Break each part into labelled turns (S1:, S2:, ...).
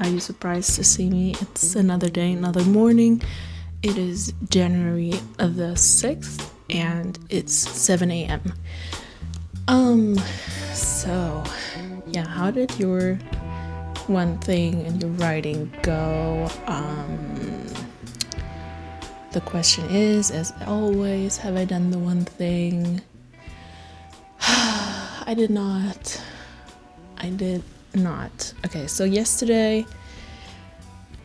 S1: Are you surprised to see me? It's another day, another morning. It is January the 6th and it's 7 a.m. So, yeah, how did your one thing and your writing go? The question is, as always, have I done the one thing? I did not. Okay, so yesterday,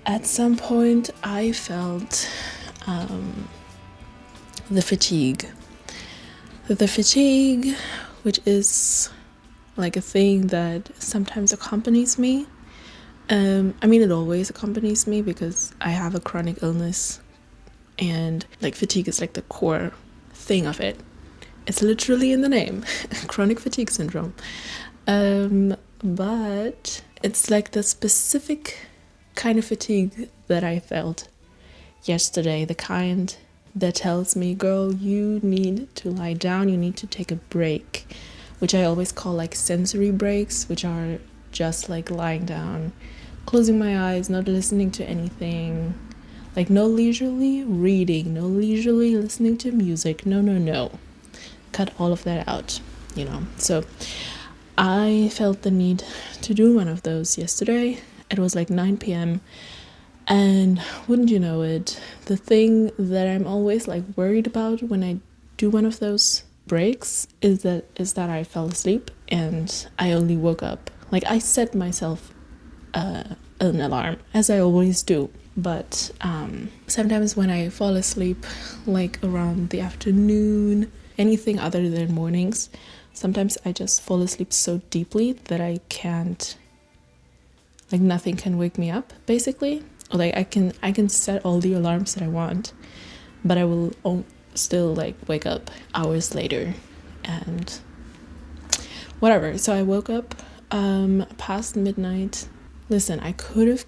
S1: at some point, I felt the fatigue. The fatigue, which is like a thing that sometimes accompanies me. It always accompanies me because I have a chronic illness, and like fatigue is like the core thing of it. It's literally in the name, chronic fatigue syndrome. But it's like the specific kind of fatigue that I felt yesterday, the kind that tells me, girl, you need to lie down, you need to take a break, which I always call like sensory breaks, which are just like lying down, closing my eyes, not listening to anything, like no leisurely reading, no leisurely listening to music, no. Cut all of that out, So I felt the need to do one of those yesterday. It was like 9 p.m. and wouldn't you know it, the thing that I'm always like worried about when I do one of those breaks is that I fell asleep and I only woke up. Like I set myself an alarm, as I always do. But sometimes when I fall asleep, like around the afternoon, anything other than mornings, sometimes I just fall asleep so deeply that I can't, like nothing can wake me up, basically. Or like I can set all the alarms that I want, but I will still like wake up hours later and whatever. So I woke up past midnight. Listen, I could have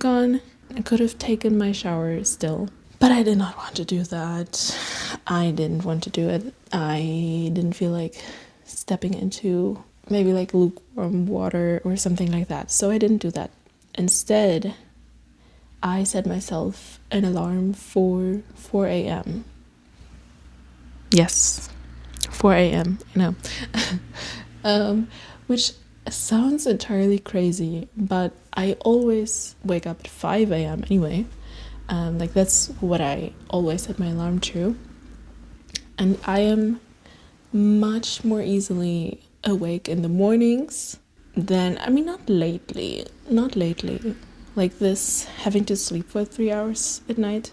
S1: taken my shower still, but I did not want to do that. I didn't want to do it. I didn't feel like stepping into maybe like lukewarm water or something like that. So I didn't do that. Instead, I set myself an alarm for 4 a.m. Yes, 4 a.m. Which sounds entirely crazy, but I always wake up at 5 a.m. anyway. Like that's what I always set my alarm to. And I am much more easily awake in the mornings than, not lately. Like this, having to sleep for 3 hours at night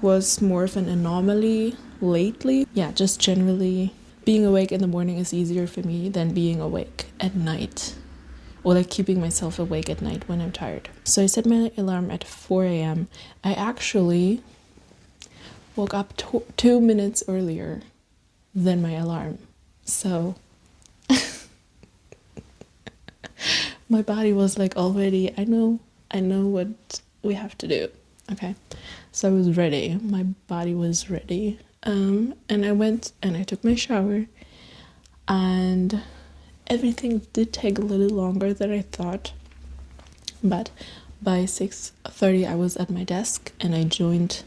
S1: was more of an anomaly lately. Yeah, just generally being awake in the morning is easier for me than being awake at night, or like keeping myself awake at night when I'm tired. So I set my alarm at 4 a.m. I actually woke up 2 minutes earlier than my alarm. So my body was like already, I know what we have to do. Okay. So I was ready. My body was ready. And I went and I took my shower, and everything did take a little longer than I thought. But by 6:30 I was at my desk and I joined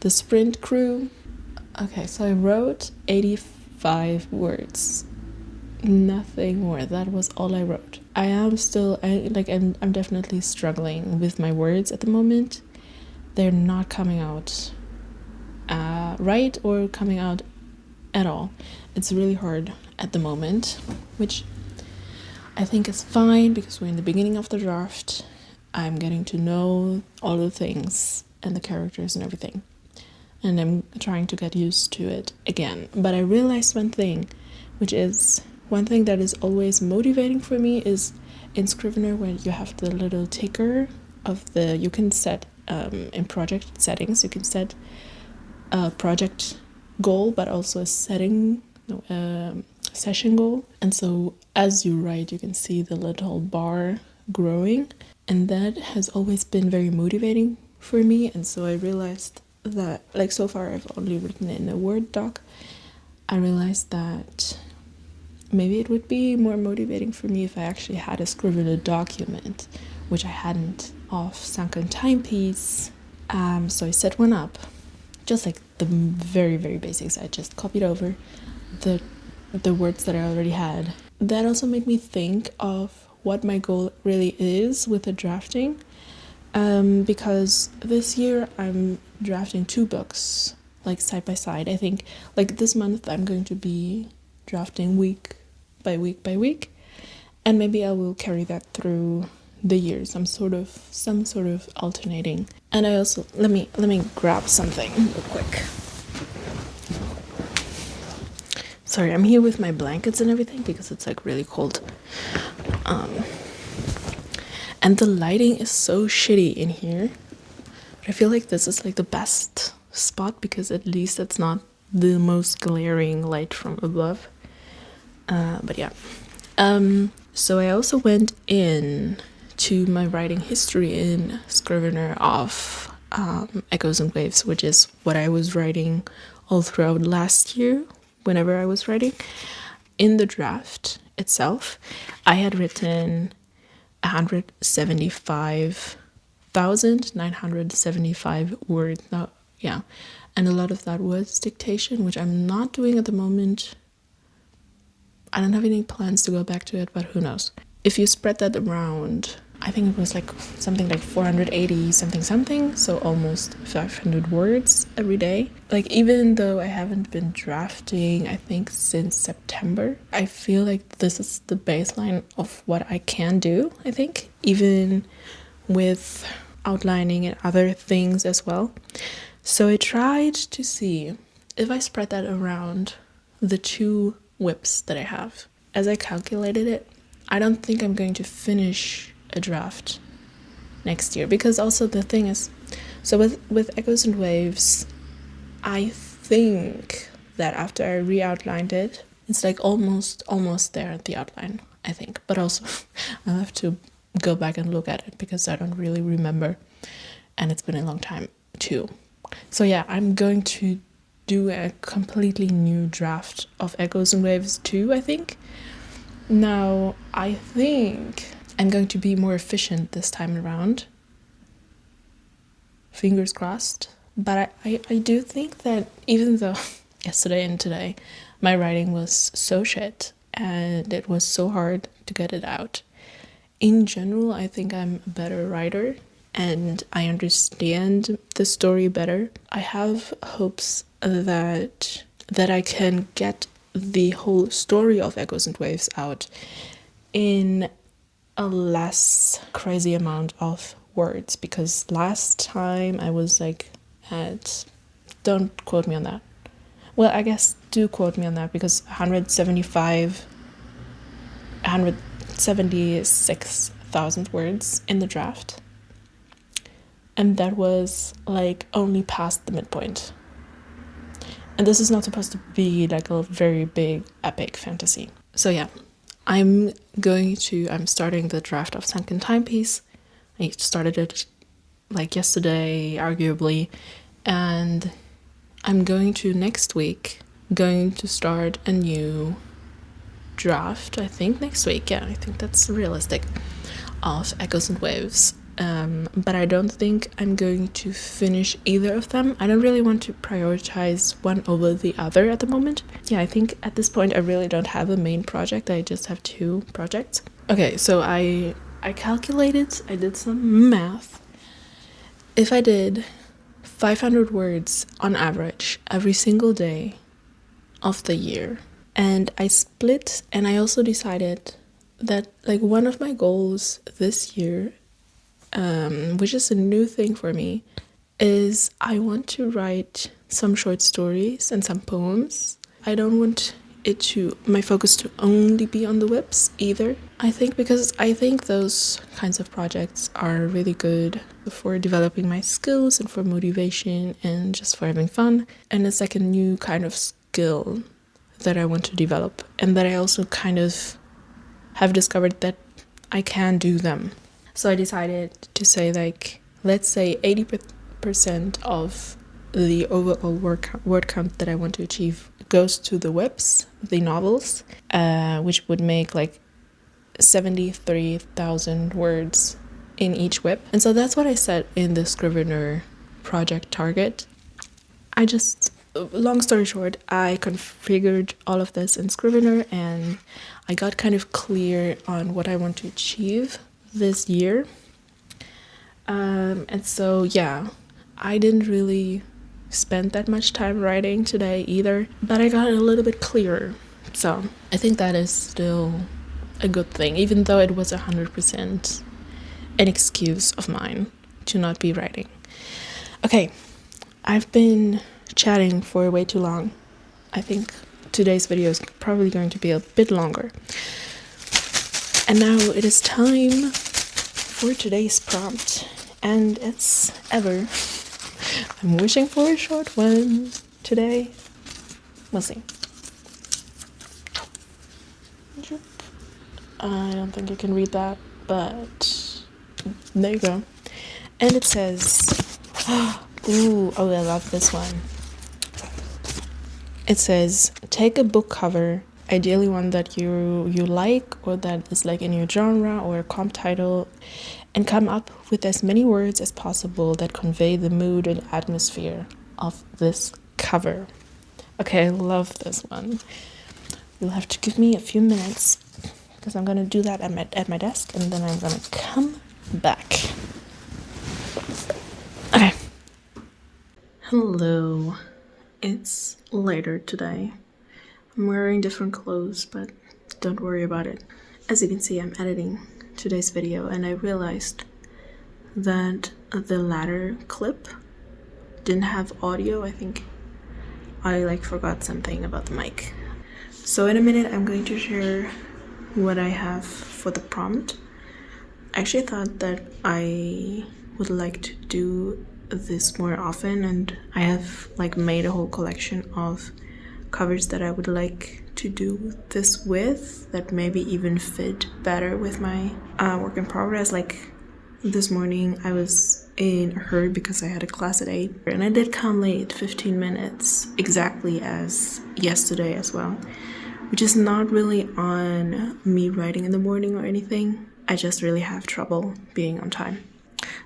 S1: the sprint crew. Okay, so I wrote 85 words. Nothing more. That was all I wrote. I'm definitely struggling with my words at the moment. They're not coming out right or coming out at all. It's really hard at the moment, which I think is fine because we're in the beginning of the draft. I'm getting to know all the things and the characters and everything, and I'm trying to get used to it again. But I realized one thing, which is one thing that is always motivating for me, is in Scrivener, where you have the little ticker of you can set in project settings, you can set a project goal, but also a session goal. And so as you write, you can see the little bar growing, and that has always been very motivating for me. And so I realized that, like, so far I've only written in a Word doc. I realized that maybe it would be more motivating for me if I actually had a Scrivener document, which I hadn't of Sunken Timepiece. So I set one up, just like the very, very basics. I just copied over the words that I already had. That also made me think of what my goal really is with the drafting, because this year I'm drafting 2 books, like side by side. I think like this month I'm going to be drafting week by week, and maybe I will carry that through the year, some sort of alternating. And I also let me grab something real quick. Sorry, I'm here with my blankets and everything because it's like really cold. And the lighting is so shitty in here. But I feel like this is like the best spot because at least it's not the most glaring light from above. But yeah. So I also went in to my writing history in Scrivener of Echoes and Waves, which is what I was writing all throughout last year whenever I was writing. In the draft itself, I had written 175,975 words. Now, yeah, and a lot of that was dictation, which I'm not doing at the moment. I don't have any plans to go back to it, but who knows. If you spread that around, I think it was like something like 480 something, so almost 500 words every day. Like, even though I haven't been drafting, I think since September, I feel like this is the baseline of what I can do, I think, even with outlining and other things as well. So I tried to see if I spread that around the 2 whips that I have. As I calculated it, I don't think I'm going to finish a draft next year, because also the thing is, so with Echoes and Waves, I think that after I re-outlined it, it's like almost there at the outline, I think. But also I'll have to go back and look at it because I don't really remember, and it's been a long time too. So yeah, I'm going to do a completely new draft of Echoes and Waves too, I think. Now, I think I'm going to be more efficient this time around. Fingers crossed. But I do think that even though yesterday and today my writing was so shit and it was so hard to get it out, in general, I think I'm a better writer and I understand the story better. I have hopes that I can get the whole story of Echoes and Waves out in a less crazy amount of words, because last time I was like at, don't quote me on that. Well, I guess do quote me on that, because 176,000 words in the draft. And that was like only past the midpoint. And this is not supposed to be like a very big epic fantasy. So yeah, I'm starting the draft of Sunken Timepiece. I started it like yesterday, arguably, and I'm going to next week, going to start a new draft, I think next week, yeah, I think that's realistic, of Echoes and Waves. But I don't think I'm going to finish either of them. I don't really want to prioritize one over the other at the moment. Yeah, I think at this point I really don't have a main project. I just have 2 projects. Okay, so I calculated, I did some math. If I did 500 words on average every single day of the year, and I split, and I also decided that like one of my goals this year, which is a new thing for me, is I want to write some short stories and some poems. I don't want my focus to only be on the whips either, I think, because I think those kinds of projects are really good for developing my skills and for motivation and just for having fun. And it's like a new kind of skill that I want to develop, and that I also kind of have discovered that I can do them. So I decided to say, like, let's say 80% of the overall word count that I want to achieve goes to the whips, the novels, which would make like 73,000 words in each whip. And so that's what I set in the Scrivener project target. Long story short, I configured all of this in Scrivener and I got kind of clear on what I want to achieve this year. And so, yeah, I didn't really spend that much time writing today either, but I got a little bit clearer. So I think that is still a good thing, even though it was 100% an excuse of mine to not be writing. Okay, I've been chatting for way too long. I think today's video is probably going to be a bit longer. And now it is time for today's prompt. And it's ever. I'm wishing for a short one today. We'll see. I don't think you can read that, but there you go. And it says, ooh, oh, I love this one. It says, take a book cover, ideally one that you like or that is like in your genre or a comp title, and come up with as many words as possible that convey the mood and atmosphere of this cover. Okay, I love this one. You'll have to give me a few minutes because I'm gonna do that at my desk and then I'm gonna come back. Okay. Hello. It's later today. I'm wearing different clothes, but don't worry about it. As you can see, I'm editing today's video and I realized that the latter clip didn't have audio. I think I forgot something about the mic. So in a minute, I'm going to share what I have for the prompt. I actually thought that I would like to do this more often, and I have made a whole collection of covers that I would like to do this with that maybe even fit better with my work in progress. This morning I was in a hurry because I had a class at 8 and I did come late 15 minutes exactly as yesterday as well, which is not really on me writing in the morning or anything. I just really have trouble being on time.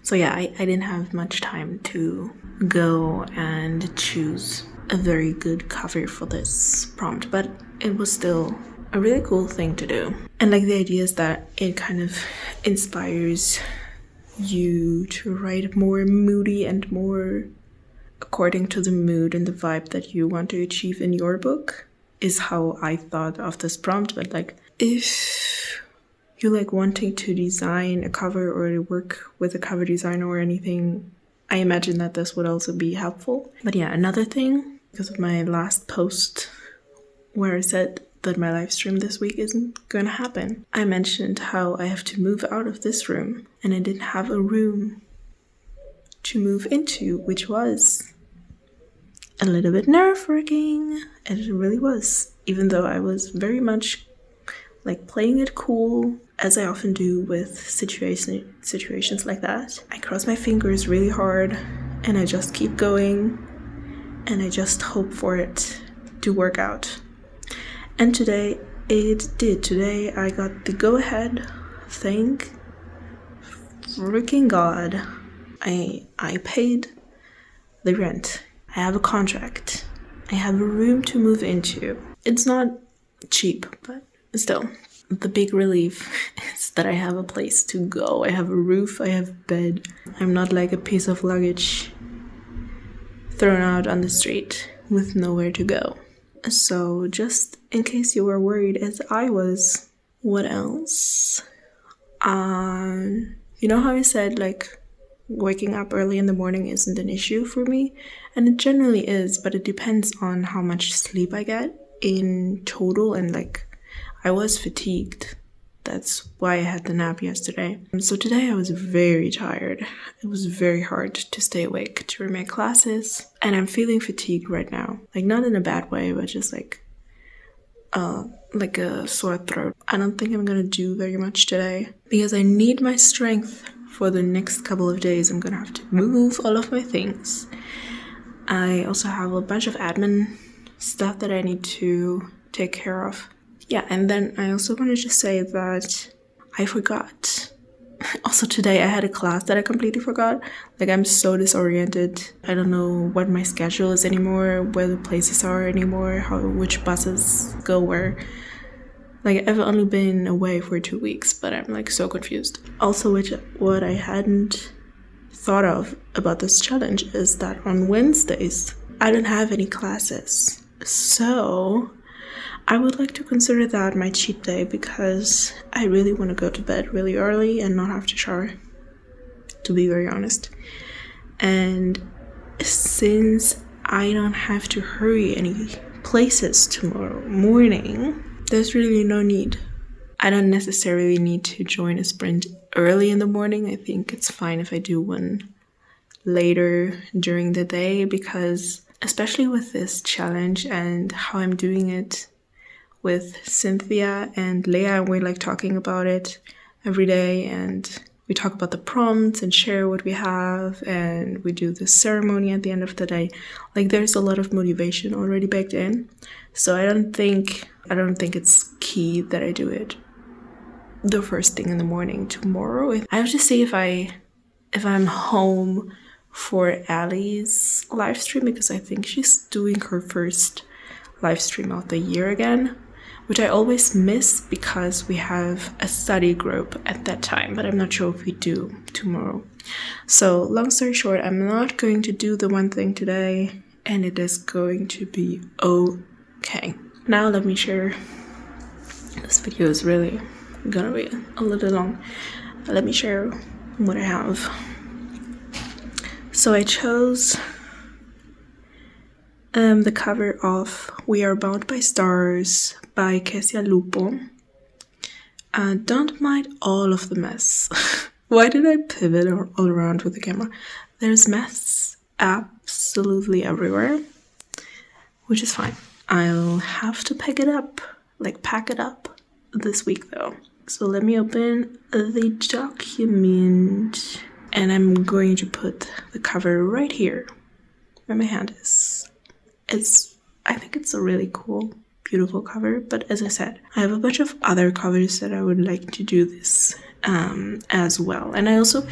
S1: So yeah, I didn't have much time to go and choose a very good cover for this prompt, but it was still a really cool thing to do. And the idea is that it kind of inspires you to write more moody and more according to the mood and the vibe that you want to achieve in your book, is how I thought of this prompt. But if you wanting to design a cover or to work with a cover designer or anything, I imagine that this would also be helpful. But yeah, another thing, because of my last post where I said that my live stream this week isn't going to happen, I mentioned how I have to move out of this room and I didn't have a room to move into, which was a little bit nerve-wracking. And it really was, even though I was very much playing it cool, as I often do with situations like that. I cross my fingers really hard and I just keep going and I just hope for it to work out. And today it did. Today I got the go-ahead. Thank freaking God. I paid the rent. I have a contract. I have a room to move into. It's not cheap, but still. The big relief is that I have a place to go. I have a roof, I have a bed. I'm not like a piece of luggage thrown out on the street with nowhere to go. So just in case you were worried as I was, what else? You know how I said waking up early in the morning isn't an issue for me? And it generally is, but it depends on how much sleep I get in total. And I was fatigued. That's why I had the nap yesterday. So today I was very tired. It was very hard to stay awake during my classes. And I'm feeling fatigued right now. Not in a bad way, but just a sore throat. I don't think I'm gonna do very much today because I need my strength for the next couple of days. I'm gonna have to move all of my things. I also have a bunch of admin stuff that I need to take care of. Yeah, and then I also wanted to say that I forgot Also today I had a class that I completely forgot. Like, I'm so disoriented. I don't know what my schedule is anymore, where the places are anymore, which buses go where. Like, I've only been away for 2 weeks, but I'm like so confused. Also, what I hadn't thought of about this challenge is that on Wednesdays I don't have any classes. So I would like to consider that my cheat day, because I really want to go to bed really early and not have to shower, to be very honest. And since I don't have to hurry any places tomorrow morning, there's really no need. I don't necessarily need to join a sprint early in the morning. I think it's fine if I do one later during the day, because especially with this challenge and how I'm doing it with Cynthia and Leah, we're like talking about it every day, and we talk about the prompts and share what we have, and we do the ceremony at the end of the day. Like, there's a lot of motivation already baked in. So I don't think it's key that I do it the first thing in the morning tomorrow. I have to see if I'm home for Allie's live stream, because I think she's doing her first live stream of the year again, which I always miss because we have a study group at that time, but I'm not sure if we do tomorrow. So long story short, I'm not going to do the one thing today, and it is going to be okay. Now let me share. This video is really gonna be a little long. Let me share what I have. So I chose the cover of We Are Bound by Stars by Kessia Lupo. Don't mind all of the mess. Why did I pivot all around with the camera? There's mess absolutely everywhere, which is fine. I'll have to pack it up this week though. So let me open the document, and I'm going to put the cover right here where my hand is. I think it's a really cool, beautiful cover, but as I said, I have a bunch of other covers that I would like to do this as well. And I also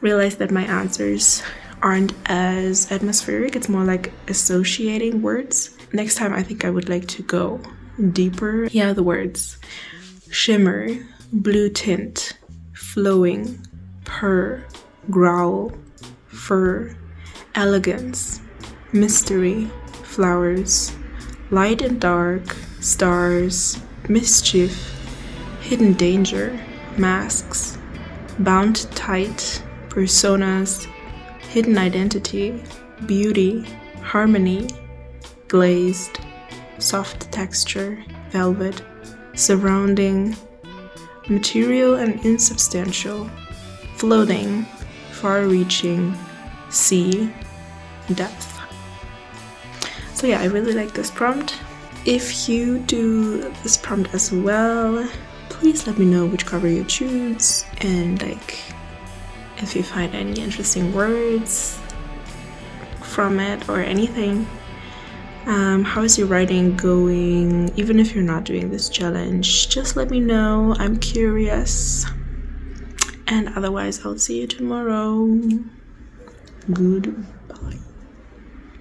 S1: realized that my answers aren't as atmospheric. It's more like associating words. Next time I think I would like to go deeper. Yeah, the words: shimmer, blue tint, flowing, purr, growl, fur, elegance, mystery, flowers, light and dark, stars, mischief, hidden danger, masks, bound tight, personas, hidden identity, beauty, harmony, glazed, soft texture, velvet, surrounding, material and insubstantial, floating, far-reaching, sea, depth. So yeah, I really like this prompt. If you do this prompt as well, please let me know which cover you choose, and like if you find any interesting words from it or anything. How is your writing going? Even if you're not doing this challenge, just let me know. I'm curious. And otherwise, I'll see you tomorrow. Good.